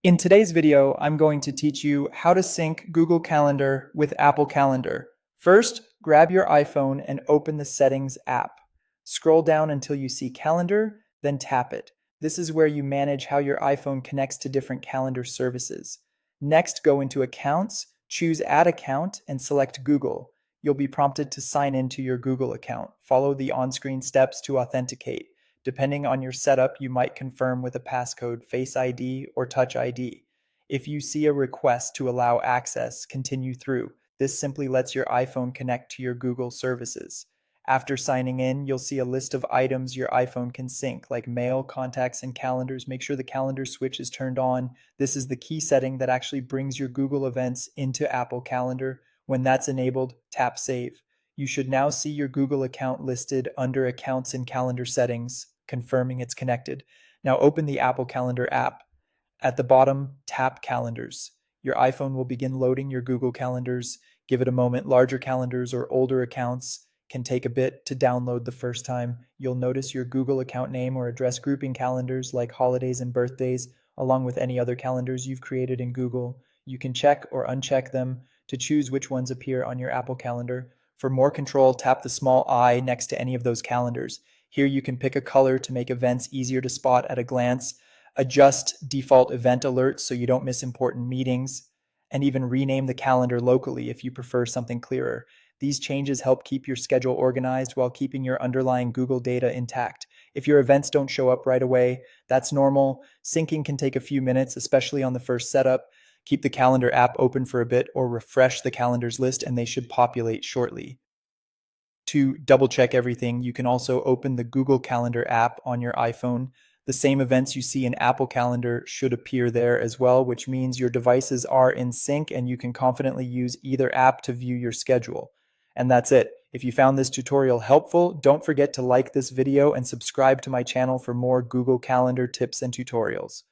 In today's video, I'm going to teach you how to sync Google Calendar with Apple Calendar. First, grab your iPhone and open the Settings app. Scroll down until you see Calendar, then tap it. This is where you manage how your iPhone connects to different calendar services. Next, go into Accounts, choose Add Account, and select Google. You'll be prompted to sign into your Google account. Follow the on-screen steps to authenticate. Depending on your setup, you might confirm with a passcode, Face ID, or Touch ID. If you see a request to allow access, continue through. This simply lets your iPhone connect to your Google services. After signing in, you'll see a list of items your iPhone can sync, like mail, contacts, and calendars. Make sure the calendar switch is turned on. This is the key setting that actually brings your Google events into Apple Calendar. When that's enabled, tap Save. You should now see your Google account listed under Accounts and Calendar Settings, confirming it's connected. Now open the Apple Calendar app. At the bottom, tap Calendars. Your iPhone will begin loading your Google calendars. Give it a moment. Larger calendars or older accounts can take a bit to download the first time. You'll notice your Google account name or address grouping calendars like holidays and birthdays, along with any other calendars you've created in Google. You can check or uncheck them to choose which ones appear on your Apple Calendar. For more control, tap the small eye next to any of those calendars. Here you can pick a color to make events easier to spot at a glance, adjust default event alerts so you don't miss important meetings, and even rename the calendar locally if you prefer something clearer. These changes help keep your schedule organized while keeping your underlying Google data intact. If your events don't show up right away, that's normal. Syncing can take a few minutes, especially on the first setup. Keep the calendar app open for a bit or refresh the calendars list and they should populate shortly. To double check everything, you can also open the Google Calendar app on your iPhone. The same events you see in Apple Calendar should appear there as well, which means your devices are in sync and you can confidently use either app to view your schedule. And that's it. If you found this tutorial helpful, don't forget to like this video and subscribe to my channel for more Google Calendar tips and tutorials.